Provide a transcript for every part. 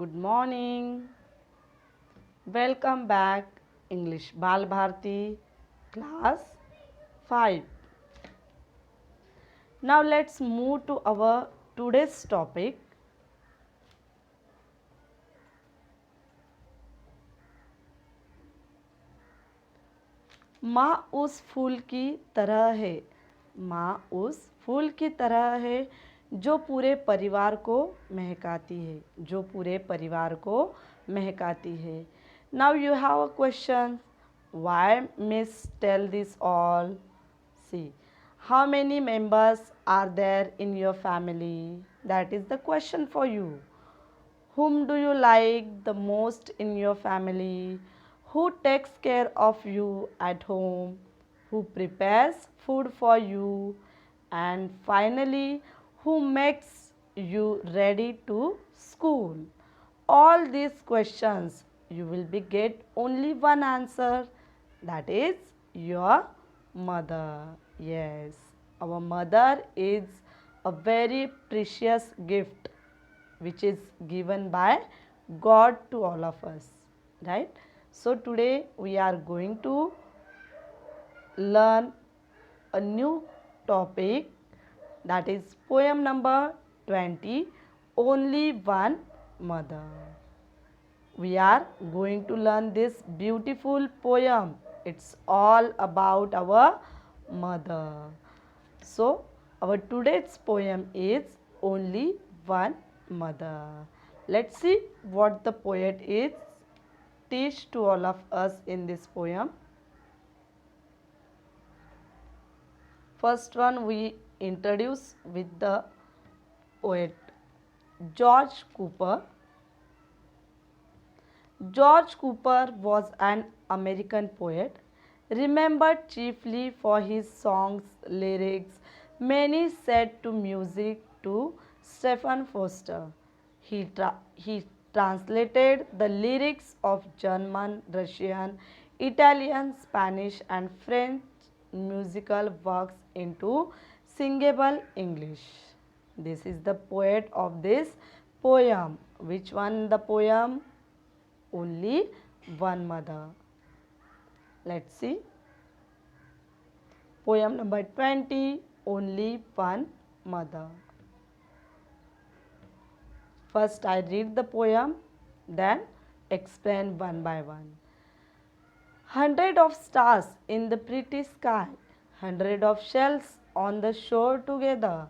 Good morning. Welcome back. English Bal Bharti, class 5. Now let's move to our today's topic. माँ उस फूल की तरह है। माँ उस फूल की तरह है जो पूरे परिवार को महकाती है। जो पूरे परिवार को महकाती है। Now you have a question. Why miss tell this all? See, how many members are there in your family? That is the question for you. Whom do you like the most in your family? Who takes care of you at home? Who prepares food for you? And finally, who makes you ready to school? All these questions you will be get only one answer, that is your mother. Yes, our mother is a very precious gift which is given by God to all of us, right? So today we are going to learn a new topic, that is poem number 20, Only One Mother. We are going to learn this beautiful poem. It's all about our mother. So our today's poem is Only One Mother. Let's see what the poet is teach to all of us in this poem. First one we introduce with the poet George Cooper. George Cooper was an American poet, remembered chiefly for his songs, lyrics, many set to music to Stephen Foster. He translated the lyrics of German, Russian, Italian, Spanish, and French musical works into singable English. This is the poet of this poem. Which one the poem? Only One Mother. Let's see. Poem number 20, Only One Mother. First I read the poem, then explain one by one. Hundred of stars in the pretty sky, hundred of shells on the shore together,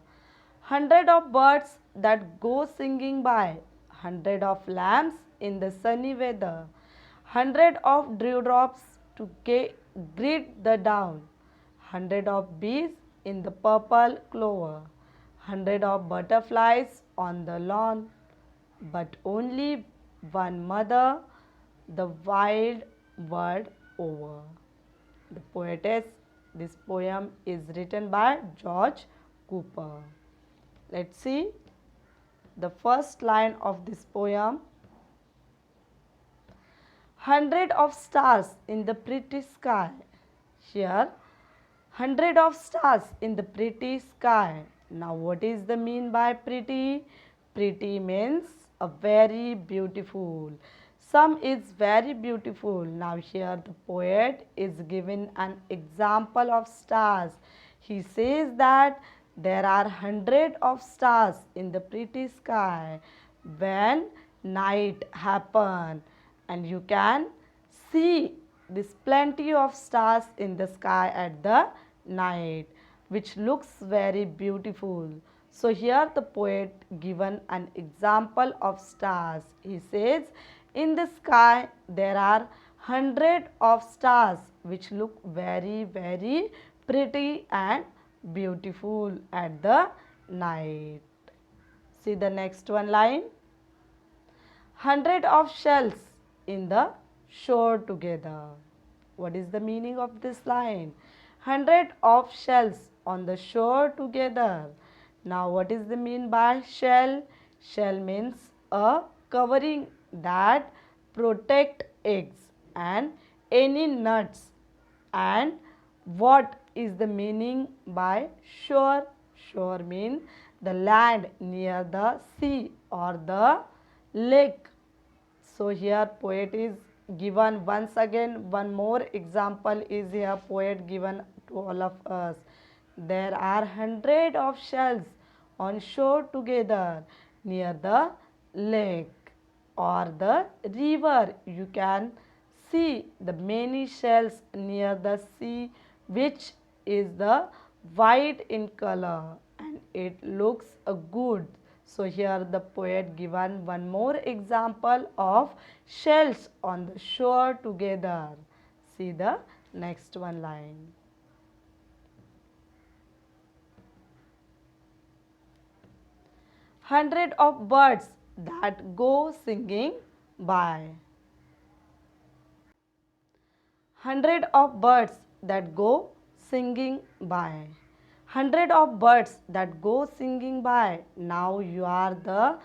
hundred of birds that go singing by, hundred of lambs in the sunny weather, hundred of dewdrops to greet the dawn, hundred of bees in the purple clover, hundred of butterflies on the lawn, but only one mother the wild world over. The poetess, this poem is written by George Cooper. Let's see the first line of this poem. Hundred of stars in the pretty sky. Here, hundred of stars in the pretty sky. Now, what is the mean by pretty? Pretty means a very beautiful. Some is very beautiful. Now, here the poet is given an example of stars. He says that there are hundred of stars in the pretty sky when night happen, and you can see this plenty of stars in the sky at the night, which looks very beautiful. So here the poet given an example of stars. He says in the sky there are hundred of stars which look very pretty and beautiful at the night. See the next one line. Hundred of shells in the shore together. What is the meaning of this line? Hundred of shells on the shore together. Now what is the mean by shell? Shell means a covering that protect eggs and any nuts. And what is the meaning by shore? Shore means the land near the sea or the lake So here poet is given once again. One more example is here poet given to all of us. There are hundred of shells on shore together near the lake or the river. You can see the many shells near the sea, which is the white in color and it looks good. So here the poet given one more example of shells on the shore together. See the next one line. Hundred of birds that go singing by. Hundred of birds that go singing by. Hundred of birds that go singing by. Now you are the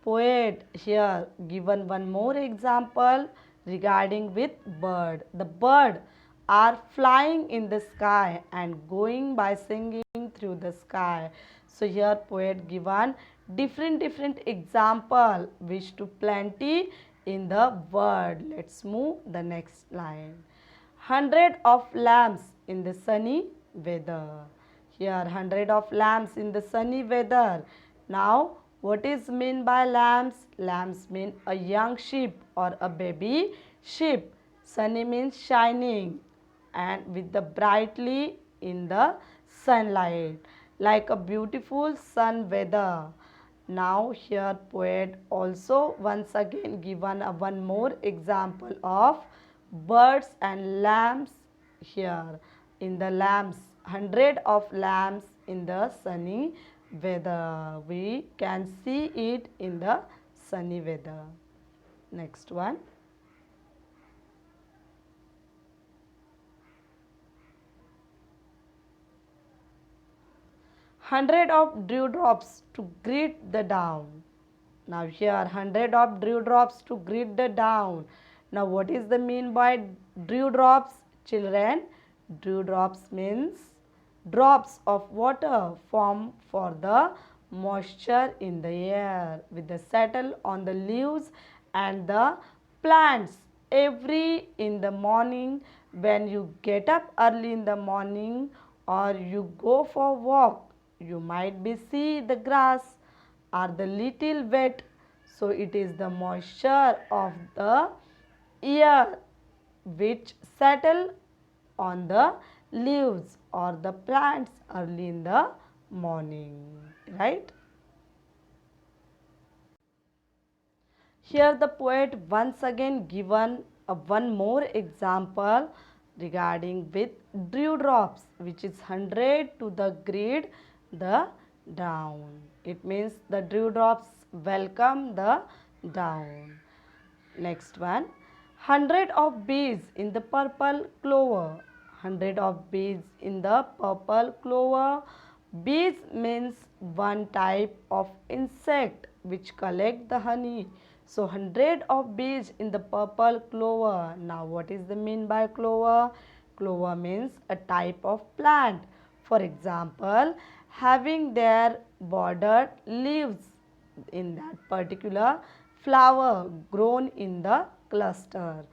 poet. Here given one more example regarding with bird. The bird are flying in the sky and going by singing through the sky. So here poet given different example which to plenty in the word. Let's move the next line. Hundred of lamps in the sunny weather. Here hundred of lamps in the sunny weather. Now what is mean by lamps? Lamps mean a young sheep or a baby sheep. Sunny means shining and with the brightly in the sunlight like a beautiful sun weather. Now here poet also once again given a one more example of birds and lamps here. In the lamps, hundred of lamps in the sunny weather. We can see it in the sunny weather. Next one. Hundred of dewdrops to greet the dawn. Now here hundred of dewdrops to greet the dawn. Now what is the mean by dewdrops? Children, dewdrops means drops of water formed for the moisture in the air with the settle on the leaves and the plants. Every in the morning when you get up early in the morning or you go for walk, you might be see the grass are the little wet. So it is the moisture of the air which settle on the leaves or the plants early in the morning, right? Here the poet once again given a one more example regarding with dewdrops, which is hundred to the greet the dawn. It means the dewdrops welcome the dawn. Next one. Hundred of bees in the purple clover. Hundred of bees in the purple clover. Bees means one type of insect which collect the honey. So hundred of bees in the purple clover. Now what is the mean by clover? Clover means a type of plant. For example, having their bordered leaves in that particular flower grown in the cluster.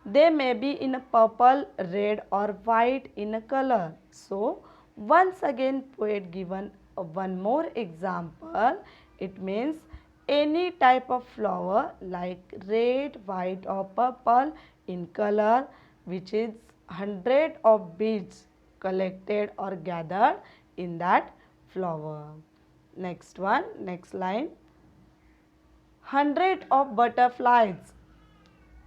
They may be in a purple, red or white in a color. So once again poet given one more example. It means any type of flower like red, white or purple in color, which is hundred of bees collected or gathered in that flower. Next one, next line. Hundred of butterflies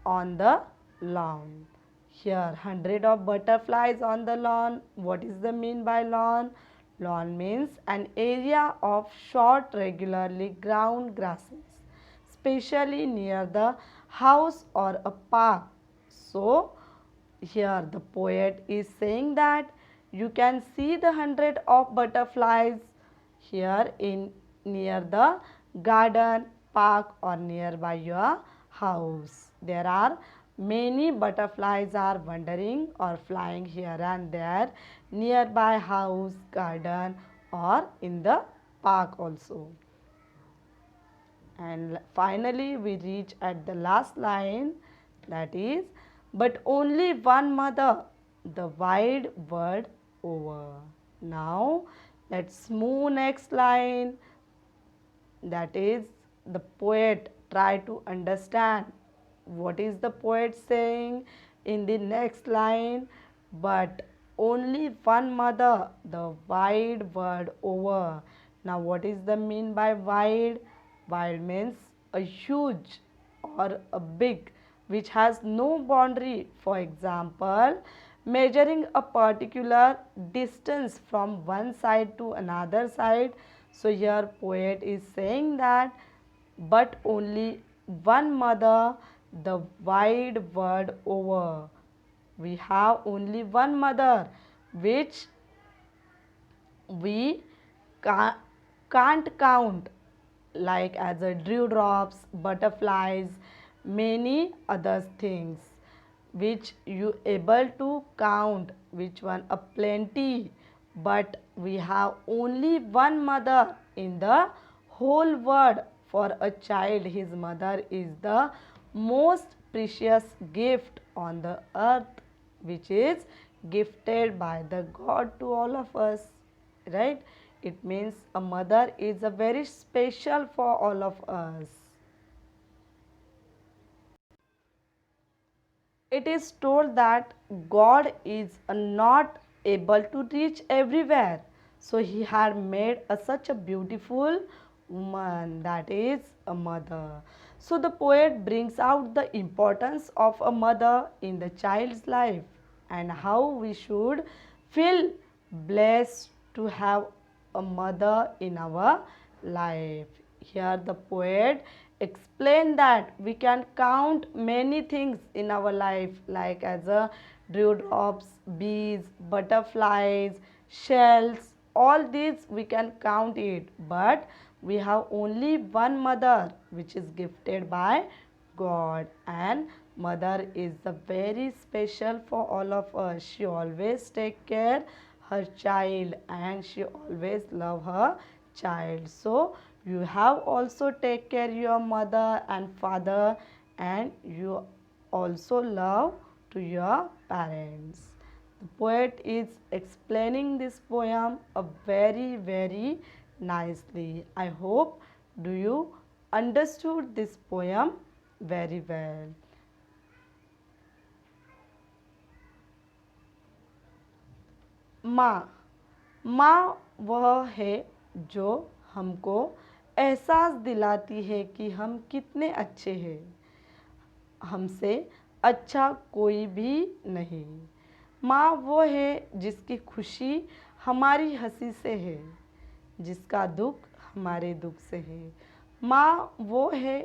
on the lawn. Here hundred of butterflies on the lawn. What is the mean by lawn? Lawn means an area of short regularly ground grasses, especially near the house or a park. So here the poet is saying that you can see the hundred of butterflies here in near the garden, park or nearby your house. There are many butterflies are wandering or flying here and there nearby house, garden or in the park also. And finally we reach at the last line, that is, but only one mother the wide world over. Now let's move next line, that is, the poet try to understand what is the poet saying in the next line. But only one mother the wide world over. Now what is the mean by wide? Wide means a huge or a big, which has no boundary. For example, measuring a particular distance from one side to another side. So here poet is saying that but only one mother the wide world over. We have only one mother which we can't count, like as a dewdrops, butterflies, many other things which you able to count, which one a plenty. But we have only one mother in the whole world. For a child, his mother is the most precious gift on the earth, which is gifted by the God to all of us, right? It means a mother is a very special for all of us. It is told that God is not able to reach everywhere. So he had made such a beautiful woman, that is a mother. So the poet brings out the importance of a mother in the child's life and how we should feel blessed to have a mother in our life. Here the poet explained that we can count many things in our life, like as a dewdrops, bees, butterflies, shells, all these we can count it. But we have only one mother which is gifted by God, and mother is the very special for all of us. She always take care her child and she always love her child. So you have also take care your mother and father, and you also love to your parents. The poet is explaining this poem a very nicely. I hope do you understood this poem very well. माँ, माँ वह है जो हमको एहसास दिलाती है कि हम कितने अच्छे हैं, हमसे अच्छा कोई भी नहीं। माँ वो है जिसकी खुशी हमारी हंसी से है, जिसका दुख हमारे दुख से है। माँ वो है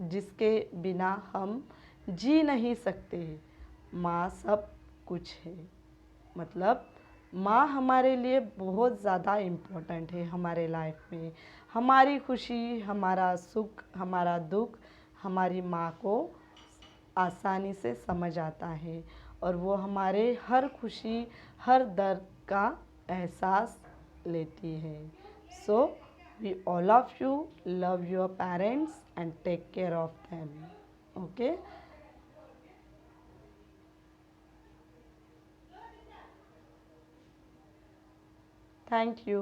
जिसके बिना हम जी नहीं सकते। माँ सब कुछ है। मतलब माँ हमारे लिए बहुत ज़्यादा इम्पोर्टेंट है हमारे लाइफ में। हमारी खुशी, हमारा सुख, हमारा दुख हमारी माँ को आसानी से समझ आता है और वो हमारे हर खुशी, हर दर्द का एहसास लेती है। So we all of you love your parents and take care of them. Okay, thank you.